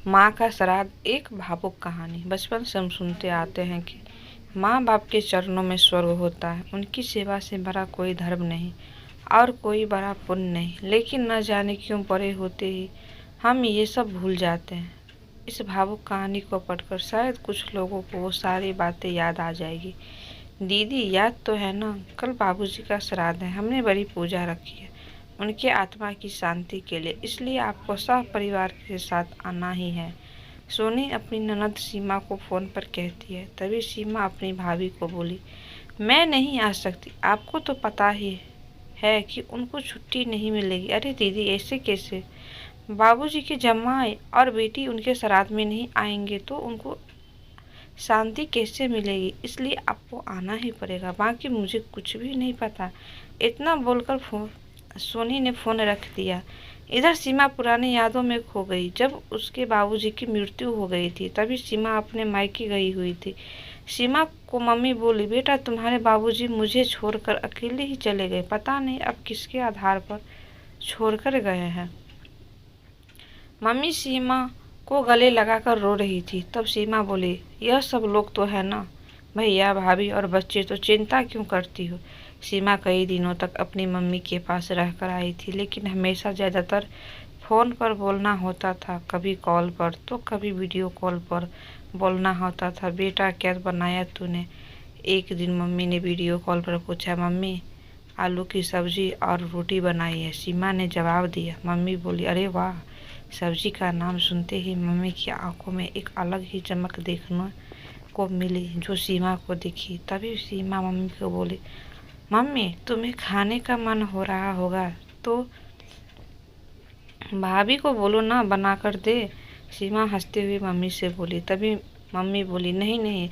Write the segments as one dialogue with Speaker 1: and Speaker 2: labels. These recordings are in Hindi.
Speaker 1: माँ का श्राद्ध एक भावुक कहानी। बचपन से हम सुनते आते हैं कि माँ बाप के चरणों में स्वर्ग होता है। उनकी सेवा से बड़ा कोई धर्म नहीं और कोई बड़ा पुण्य नहीं। लेकिन न जाने क्यों बड़े होते ही हम ये सब भूल जाते हैं। इस भावुक कहानी को पढ़कर शायद कुछ लोगों को वो सारी बातें याद आ जाएगी। दीदी, याद तो है ना, कल बाबूजी का श्राद्ध है। हमने बड़ी पूजा रखी है उनकी आत्मा की शांति के लिए, इसलिए आपको सब परिवार के साथ आना ही है। सोनी अपनी ननद सीमा को फ़ोन पर कहती है। तभी सीमा अपनी भाभी को बोली, मैं नहीं आ सकती, आपको तो पता ही है कि उनको छुट्टी नहीं मिलेगी। अरे दीदी, ऐसे कैसे? बाबूजी के जमाई और बेटी उनके श्राद्ध में नहीं आएंगे तो उनको शांति कैसे मिलेगी? इसलिए आपको आना ही पड़ेगा, बाकी मुझे कुछ भी नहीं पता। इतना बोलकर सोनी ने फ़ोन रख दिया। इधर सीमा पुरानी यादों में खो गई। जब उसके बाबूजी की मृत्यु हो गई थी तभी सीमा अपने मायके गई हुई थी। सीमा को मम्मी बोली, बेटा तुम्हारे बाबूजी मुझे छोड़कर अकेले ही चले गए, पता नहीं अब किसके आधार पर छोड़कर गए हैं। मम्मी सीमा को गले लगाकर रो रही थी। तब सीमा बोली, यह सब लोग तो है ना, भैया भाभी और बच्चे, तो चिंता क्यों करती हो? सीमा कई दिनों तक अपनी मम्मी के पास रहकर आई थी, लेकिन हमेशा ज़्यादातर फ़ोन पर बोलना होता था। कभी कॉल पर तो कभी वीडियो कॉल पर बोलना होता था। बेटा क्या बनाया तूने? एक दिन मम्मी ने वीडियो कॉल पर पूछा। मम्मी, आलू की सब्जी और रोटी बनाई है, सीमा ने जवाब दिया। मम्मी बोली, अरे वाह! सब्जी का नाम सुनते ही मम्मी की आंखों में एक अलग ही चमक देखने को मिली जो सीमा को दिखी। तभी सीमा मम्मी को बोली, मम्मी तुम्हें खाने का मन हो रहा होगा तो भाभी को बोलो ना, बना कर दे। सीमा हंसते हुए मम्मी से बोली। तभी मम्मी बोली, नहीं नहीं,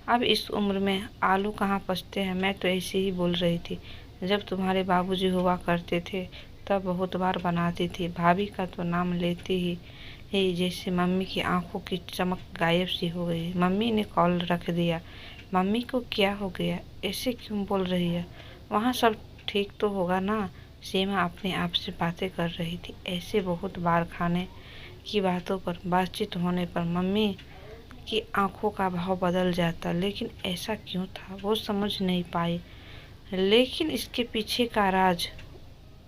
Speaker 1: अब इस उम्र में आलू कहाँ पचते हैं, मैं तो ऐसे ही बोल रही थी। जब तुम्हारे बाबूजी हुआ करते थे तब बहुत बार बनाती थी। भाभी का तो नाम लेते ही जैसे मम्मी की आंखों की चमक गायब सी हो गई। मम्मी ने कॉल रख दिया। मम्मी को क्या हो गया, ऐसे क्यों बोल रही है? वहाँ सब ठीक तो होगा ना? सीमा अपने आप से बातें कर रही थी। ऐसे बहुत बार खाने की बातों पर बातचीत होने पर मम्मी की आंखों का भाव बदल जाता, लेकिन ऐसा क्यों था वो समझ नहीं पाई। लेकिन इसके पीछे का राज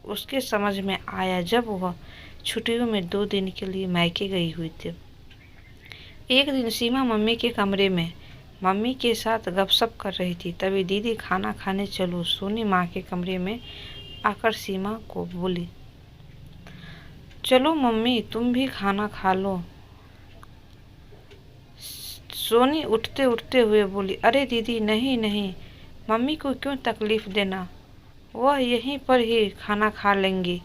Speaker 1: उसके समझ में आया जब वह छुट्टियों में 2 दिन के लिए मायके गई हुई थी। एक दिन सीमा मम्मी के कमरे में मम्मी के साथ गपशप कर रही थी। तभी दीदी खाना खाने चलो। सोनी माँ के कमरे में आकर सीमा को बोली, चलो मम्मी तुम भी खाना खा लो। सोनी उठते उठते हुए बोली, अरे दीदी नहीं नहीं, मम्मी को क्यों तकलीफ देना, वह यहीं पर ही खाना खा लेंगी,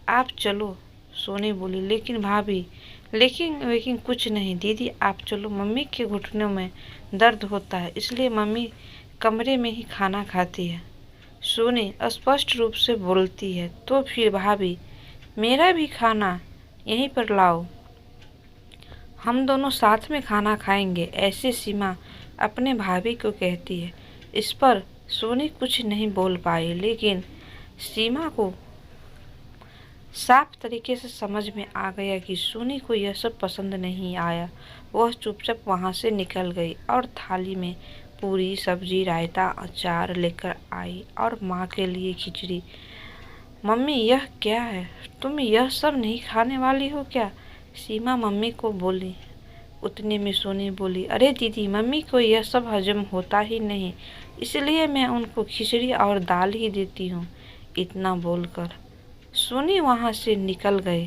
Speaker 1: आप चलो। सोनी बोली, लेकिन भाभी, लेकिन कुछ नहीं दीदी, आप चलो। मम्मी के घुटनों में दर्द होता है, इसलिए मम्मी कमरे में ही खाना खाती है। सोनी स्पष्ट रूप से बोलती है, तो फिर भाभी, मेरा भी खाना यहीं पर लाओ, हम दोनों साथ में खाना खाएंगे, ऐसे सीमा अपने भाभी को कहती है। इस पर सोनी कुछ नहीं बोल पाई, लेकिन सीमा को साफ तरीके से समझ में आ गया कि सोनी को यह सब पसंद नहीं आया। वह चुपचाप वहां से निकल गई और थाली में पूरी सब्जी, रायता, अचार लेकर आई और माँ के लिए खिचड़ी। मम्मी, यह क्या है? तुम यह सब नहीं खाने वाली हो क्या? सीमा मम्मी को बोली। उतने में सोनी बोली, अरे दीदी, मम्मी को यह सब हजम होता ही नहीं, इसलिए मैं उनको खिचड़ी और दाल ही देती हूँ। इतना बोलकर सोनी वहाँ से निकल गए।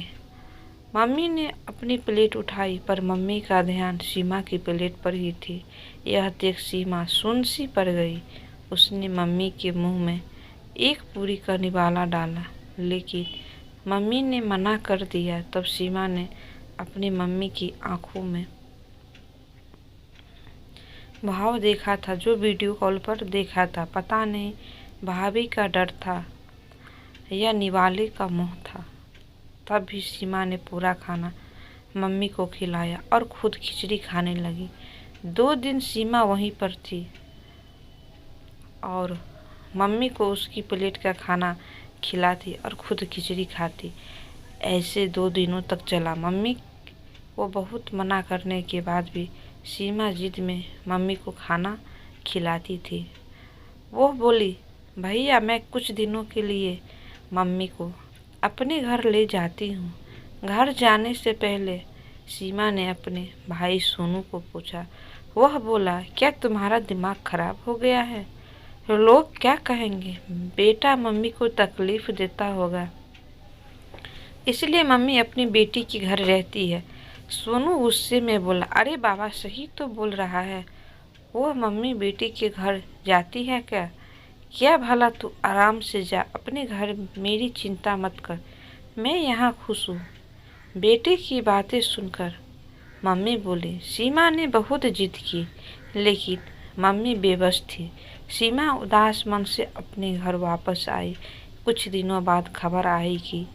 Speaker 1: मम्मी ने अपनी प्लेट उठाई पर मम्मी का ध्यान सीमा की प्लेट पर ही थी। यह देख सीमा सुन्न सी पड़ गई। उसने मम्मी के मुंह में एक पूरी का निवाला डाला, लेकिन मम्मी ने मना कर दिया। तब सीमा ने अपनी मम्मी की आंखों में भाव देखा था जो वीडियो कॉल पर देखा था। पता नहीं भाभी का डर था या निवाले का मुंह था। तब भी सीमा ने पूरा खाना मम्मी को खिलाया और खुद खिचड़ी खाने लगी। 2 दिन सीमा वहीं पर थी और मम्मी को उसकी प्लेट का खाना खिलाती और खुद खिचड़ी खाती। ऐसे 2 दिनों तक चला। मम्मी वो बहुत मना करने के बाद भी सीमा जिद में मम्मी को खाना खिलाती थी। वो बोली, भैया मैं कुछ दिनों के लिए मम्मी को अपने घर ले जाती हूँ। घर जाने से पहले सीमा ने अपने भाई सोनू को पूछा। वह बोला, क्या तुम्हारा दिमाग खराब हो गया है? लोग क्या कहेंगे? बेटा मम्मी को तकलीफ देता होगा, इसलिए मम्मी अपनी बेटी के घर रहती है। सोनू गुस्से में बोला, अरे बाबा सही तो बोल रहा है, वो मम्मी बेटी के घर जाती है क्या? क्या भला तू आराम से जा अपने घर, मेरी चिंता मत कर, मैं यहाँ खुश हूँ। बेटे की बातें सुनकर मम्मी बोली। सीमा ने बहुत जिद की, लेकिन मम्मी बेबस थी। सीमा उदास मन से अपने घर वापस आई। कुछ दिनों बाद खबर आई कि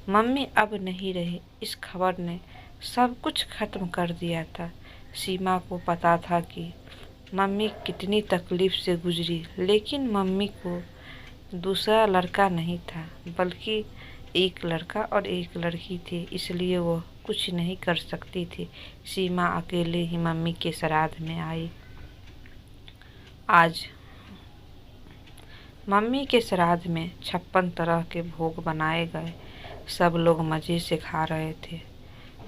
Speaker 1: मम्मी अब नहीं रही। इस खबर ने सब कुछ खत्म कर दिया था। सीमा को पता था कि मम्मी कितनी तकलीफ से गुजरी, लेकिन मम्मी को दूसरा लड़का नहीं था, बल्कि एक लड़का और एक लड़की थी, इसलिए वो कुछ नहीं कर सकती थी। सीमा अकेले ही मम्मी के श्राद्ध में आई। आज मम्मी के श्राद्ध में 56 तरह के भोग बनाए गए। सब लोग मज़े से खा रहे थे।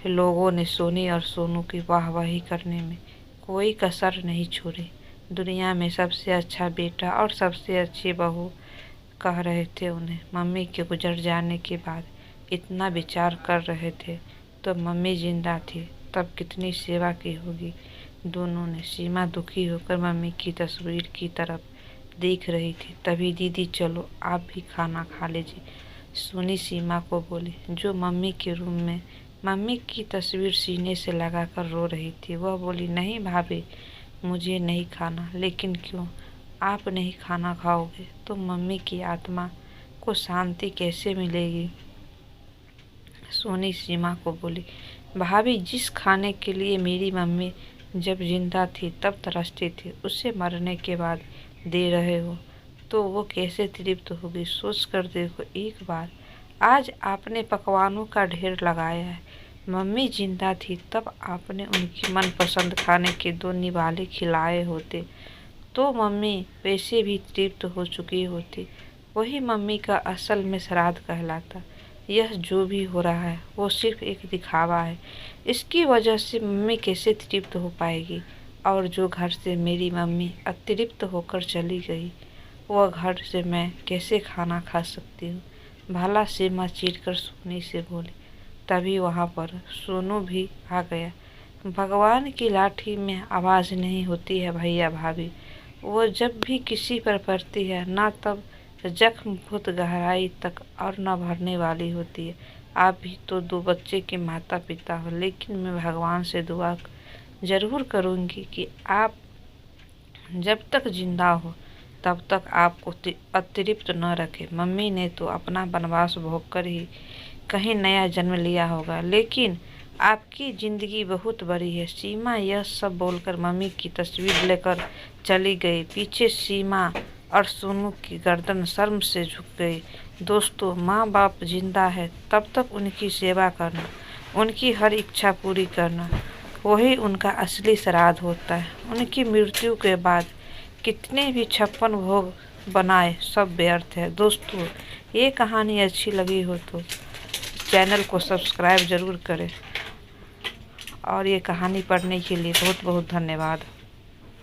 Speaker 1: लोगों ने सोनी और सोनू की वाहवाही करने में कोई कसर नहीं छोड़ी। दुनिया में सबसे अच्छा बेटा और सबसे अच्छी बहू कह रहे थे उन्हें। मम्मी के गुजर जाने के बाद इतना विचार कर रहे थे, तो मम्मी जिंदा थी तब कितनी सेवा की होगी। दोनों ने। सीमा दुखी होकर मम्मी की तस्वीर की तरफ देख रही थी। तभी दीदी चलो आप भी खाना खा लीजिए, सोनी सीमा को बोली, जो मम्मी के रूम में मम्मी की तस्वीर सीने से लगाकर रो रही थी। वह बोली, नहीं भाभी, मुझे नहीं खाना। लेकिन क्यों? आप नहीं खाना खाओगे तो मम्मी की आत्मा को शांति कैसे मिलेगी? सोनी सीमा को बोली, भाभी, जिस खाने के लिए मेरी मम्मी जब जिंदा थी तब तरसती थी, उसे मरने के बाद दे रहे हो तो वो कैसे तृप्त होगी? सोच कर देखो एक बार। आज आपने पकवानों का ढेर लगाया है। मम्मी जिंदा थी तब आपने उनकी मनपसंद खाने के 2 निवाले खिलाए होते तो मम्मी वैसे भी तृप्त हो चुकी होती। वही मम्मी का असल में श्राद्ध कहलाता। यह जो भी हो रहा है वो सिर्फ एक दिखावा है। इसकी वजह से मम्मी कैसे तृप्त हो पाएगी? और जो घर से मेरी मम्मी अतृप्त होकर चली गई, वह घर से मैं कैसे खाना खा सकती हूँ? भला सीमा चीरकर सोनी से बोली। तभी वहाँ पर सोनू भी आ गया। भगवान की लाठी में आवाज़ नहीं होती है भैया भाभी, वो जब भी किसी पर पड़ती है ना तब जख्म बहुत गहराई तक और न भरने वाली होती है। आप भी तो 2 बच्चे के माता पिता हो, लेकिन मैं भगवान से दुआ जरूर करूँगी कि आप जब तक जिंदा हो तब तक आपको अतृप्त न रखे। मम्मी ने तो अपना वनवास भोगकर ही कहीं नया जन्म लिया होगा, लेकिन आपकी ज़िंदगी बहुत बड़ी है। सीमा यह सब बोलकर मम्मी की तस्वीर लेकर चली गई। पीछे सीमा और सोनू की गर्दन शर्म से झुक गई। दोस्तों, माँ बाप जिंदा है तब तक उनकी सेवा करना, उनकी हर इच्छा पूरी करना, वही उनका असली श्राद्ध होता है। उनकी मृत्यु के बाद कितने भी 56 भोग बनाए सब व्यर्थ है। दोस्तों, ये कहानी अच्छी लगी हो तो चैनल को सब्सक्राइब ज़रूर करें और ये कहानी पढ़ने के लिए बहुत बहुत धन्यवाद।